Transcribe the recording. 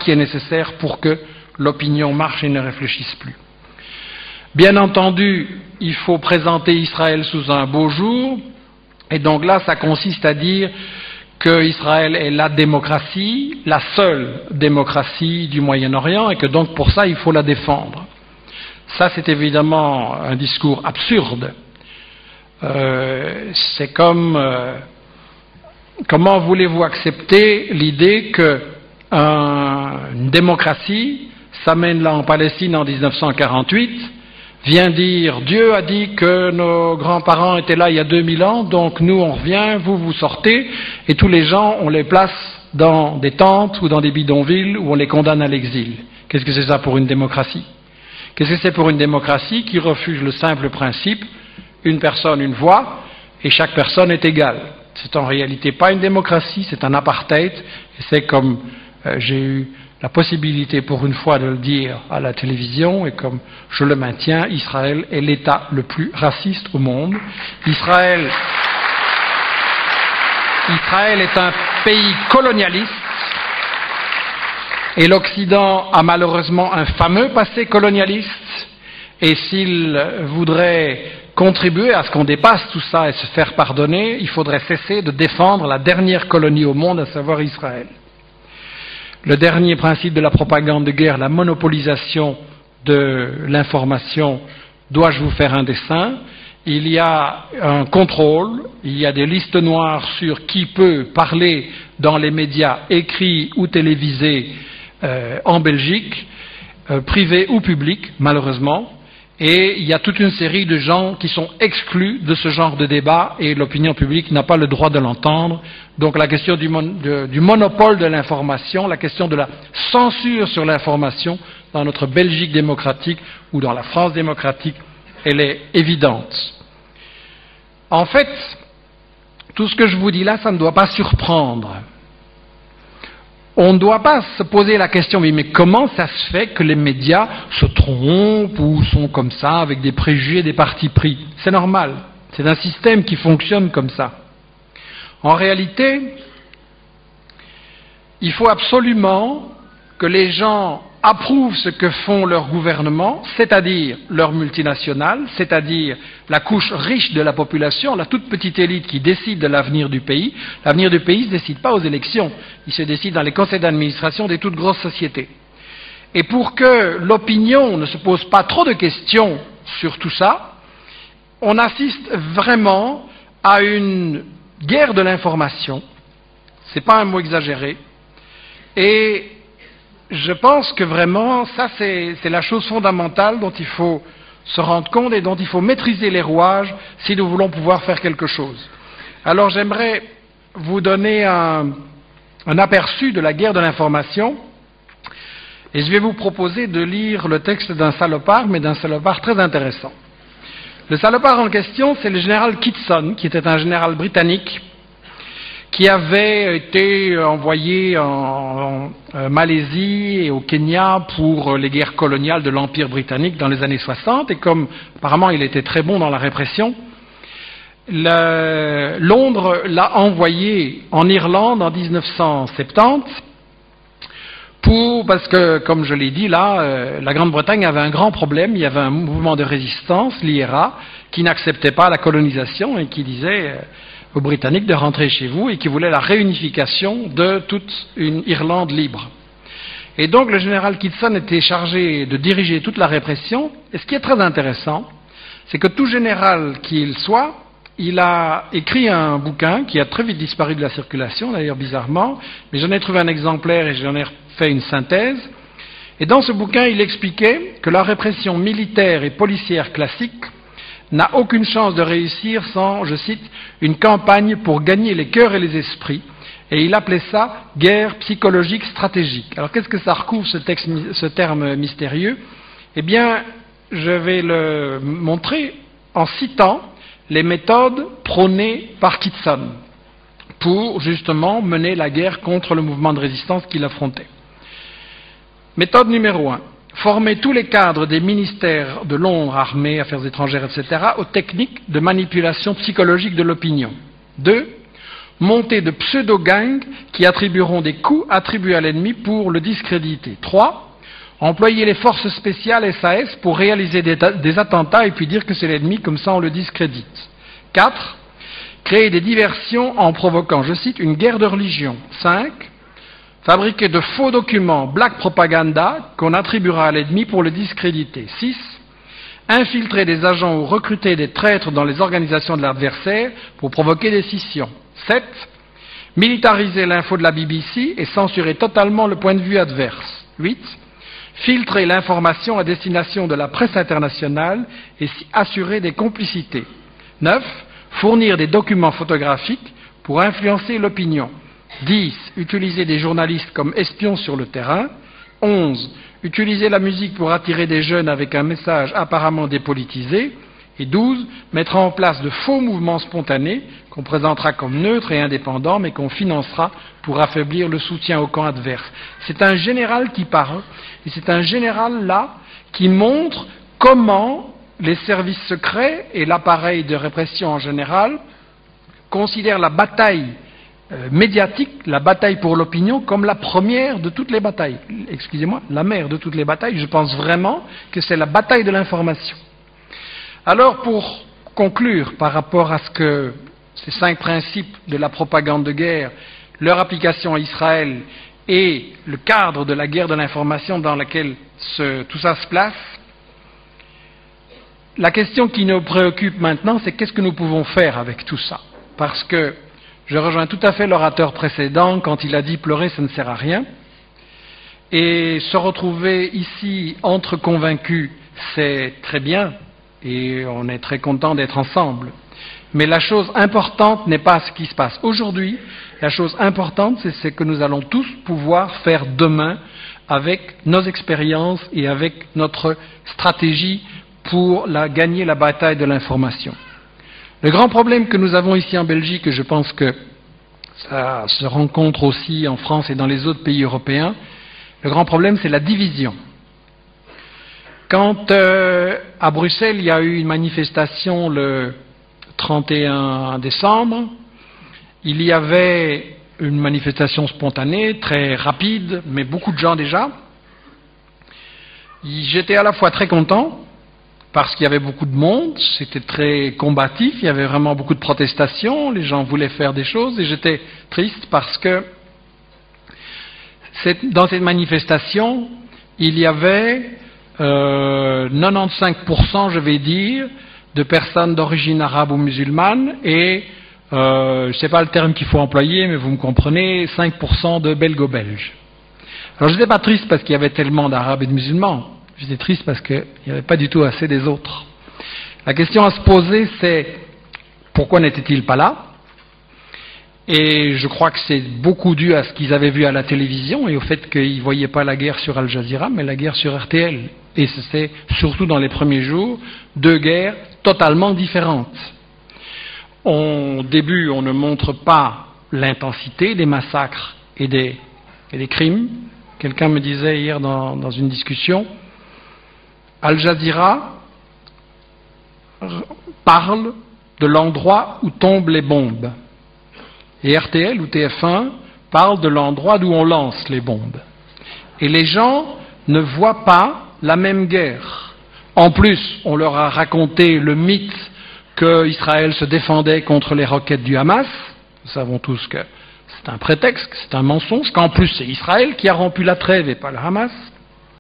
qui est nécessaire pour que l'opinion marche et ne réfléchisse plus. Bien entendu, il faut présenter Israël sous un beau jour, et donc là, ça consiste à dire qu'Israël est la démocratie, la seule démocratie du Moyen-Orient, et que donc pour ça, il faut la défendre. Ça, c'est évidemment un discours absurde. C'est comme... comment voulez-vous accepter l'idée qu'une démocratie s'amène là en Palestine en 1948, vient dire Dieu a dit que nos grands-parents étaient là il y a 2000 ans, donc nous on revient, vous sortez, et tous les gens on les place dans des tentes ou dans des bidonvilles où on les condamne à l'exil. Qu'est-ce que c'est ça pour une démocratie? Qu'est-ce que c'est pour une démocratie qui refuse le simple principe une personne, une voix, et chaque personne est égale? C'est en réalité pas une démocratie, c'est un apartheid, et c'est comme j'ai eu la possibilité pour une fois de le dire à la télévision, et comme je le maintiens, Israël est l'État le plus raciste au monde. Israël est un pays colonialiste, et l'Occident a malheureusement un fameux passé colonialiste, et s'il voudrait contribuer à ce qu'on dépasse tout ça et se faire pardonner, il faudrait cesser de défendre la dernière colonie au monde, à savoir Israël. Le dernier principe de la propagande de guerre, la monopolisation de l'information, dois-je vous faire un dessin? Il y a un contrôle, il y a des listes noires sur qui peut parler dans les médias écrits ou télévisés en Belgique, privés ou publics, malheureusement. Et il y a toute une série de gens qui sont exclus de ce genre de débat et l'opinion publique n'a pas le droit de l'entendre. Donc la question du monopole de l'information, la question de la censure sur l'information dans notre Belgique démocratique ou dans la France démocratique, elle est évidente. En fait, tout ce que je vous dis là, ça ne doit pas surprendre. On ne doit pas se poser la question, mais comment ça se fait que les médias se trompent ou sont comme ça, avec des préjugés, des partis pris? C'est normal, c'est un système qui fonctionne comme ça. En réalité, il faut absolument que les gens approuvent ce que font leurs gouvernements, c'est-à-dire leurs multinationales, c'est-à-dire la couche riche de la population, la toute petite élite qui décide de l'avenir du pays. L'avenir du pays ne se décide pas aux élections, il se décide dans les conseils d'administration des toutes grosses sociétés. Et pour que l'opinion ne se pose pas trop de questions sur tout ça, on assiste vraiment à une guerre de l'information, c'est pas un mot exagéré, et je pense que vraiment, ça c'est la chose fondamentale dont il faut se rendre compte et dont il faut maîtriser les rouages si nous voulons pouvoir faire quelque chose. Alors j'aimerais vous donner un aperçu de la guerre de l'information et je vais vous proposer de lire le texte d'un salopard, mais d'un salopard très intéressant. Le salopard en question, c'est le général Kitson, qui était un général britannique qui avait été envoyé en Malaisie et au Kenya pour les guerres coloniales de l'Empire britannique dans les années 60, et comme apparemment il était très bon dans la répression, Londres l'a envoyé en Irlande en 1970 parce que, comme je l'ai dit là, la Grande-Bretagne avait un grand problème, il y avait un mouvement de résistance, l'IRA, qui n'acceptait pas la colonisation et qui disait aux Britanniques de rentrer chez vous et qui voulait la réunification de toute une Irlande libre. Et donc le général Kitson était chargé de diriger toute la répression, et ce qui est très intéressant, c'est que tout général qu'il soit, il a écrit un bouquin qui a très vite disparu de la circulation, d'ailleurs bizarrement, mais j'en ai trouvé un exemplaire et j'en ai fait une synthèse, et dans ce bouquin il expliquait que la répression militaire et policière classique n'a aucune chance de réussir sans, je cite, une campagne pour gagner les cœurs et les esprits. Et il appelait ça guerre psychologique stratégique. Alors qu'est-ce que ça recouvre ce terme mystérieux? Eh bien, je vais le montrer en citant les méthodes prônées par Kitson pour justement mener la guerre contre le mouvement de résistance qu'il affrontait. Méthode numéro 1. Former tous les cadres des ministères de Londres, armée, affaires étrangères, etc., aux techniques de manipulation psychologique de l'opinion. 2. Montée de pseudo-gangs qui attribueront des coups attribués à l'ennemi pour le discréditer. 3. Employer les forces spéciales SAS pour réaliser des attentats et puis dire que c'est l'ennemi, comme ça on le discrédite. 4. Créer des diversions en provoquant, je cite, une guerre de religion. 5. Fabriquer de faux documents, black propaganda, qu'on attribuera à l'ennemi pour le discréditer. 6. Infiltrer des agents ou recruter des traîtres dans les organisations de l'adversaire pour provoquer des scissions. 7. Militariser l'info de la BBC et censurer totalement le point de vue adverse. 8. Filtrer l'information à destination de la presse internationale et s'y assurer des complicités. 9. Fournir des documents photographiques pour influencer l'opinion. 10. Utiliser des journalistes comme espions sur le terrain. 11. Utiliser la musique pour attirer des jeunes avec un message apparemment dépolitisé. Et 12. Mettre en place de faux mouvements spontanés qu'on présentera comme neutres et indépendants, mais qu'on financera pour affaiblir le soutien au camp adverse. C'est un général qui parle, et c'est un général là qui montre comment les services secrets et l'appareil de répression en général considèrent la bataille médiatique, la bataille pour l'opinion, comme la première de toutes les batailles. Excusez-moi, la mère de toutes les batailles. Je pense vraiment que c'est la bataille de l'information. Alors, pour conclure par rapport à ce que ces 5 principes de la propagande de guerre, leur application à Israël et le cadre de la guerre de l'information dans laquelle tout ça se place, la question qui nous préoccupe maintenant, c'est qu'est-ce que nous pouvons faire avec tout ça? Parce que je rejoins tout à fait l'orateur précédent quand il a dit pleurer, ça ne sert à rien. Et se retrouver ici entre convaincus, c'est très bien, et on est très content d'être ensemble. Mais la chose importante n'est pas ce qui se passe aujourd'hui. La chose importante, c'est ce que nous allons tous pouvoir faire demain avec nos expériences et avec notre stratégie pour gagner la bataille de l'information. Le grand problème que nous avons ici en Belgique, et je pense que ça se rencontre aussi en France et dans les autres pays européens, le grand problème, c'est la division. Quand à Bruxelles, il y a eu une manifestation le 31 décembre, il y avait une manifestation spontanée, très rapide, mais beaucoup de gens déjà. J'étais à la fois très content, parce qu'il y avait beaucoup de monde, c'était très combatif, il y avait vraiment beaucoup de protestations, les gens voulaient faire des choses, et j'étais triste parce que dans cette manifestation, il y avait 95%, je vais dire, de personnes d'origine arabe ou musulmane, et je ne sais pas le terme qu'il faut employer, mais vous me comprenez, 5% de belgo-belges. Alors je n'étais pas triste parce qu'il y avait tellement d'arabes et de musulmans. J'étais triste parce qu'il n'y avait pas du tout assez des autres. La question à se poser, c'est pourquoi n'étaient-ils pas là? Et je crois que c'est beaucoup dû à ce qu'ils avaient vu à la télévision et au fait qu'ils ne voyaient pas la guerre sur Al Jazeera, mais la guerre sur RTL. Et c'est surtout dans les premiers jours 2 guerres totalement différentes. Au début, on ne montre pas l'intensité des massacres et des crimes. Quelqu'un me disait hier dans une discussion, Al Jazeera parle de l'endroit où tombent les bombes. Et RTL ou TF1 parle de l'endroit d'où on lance les bombes. Et les gens ne voient pas la même guerre. En plus, on leur a raconté le mythe qu'Israël se défendait contre les roquettes du Hamas. Nous savons tous que c'est un prétexte, que c'est un mensonge, qu'en plus c'est Israël qui a rompu la trêve et pas le Hamas.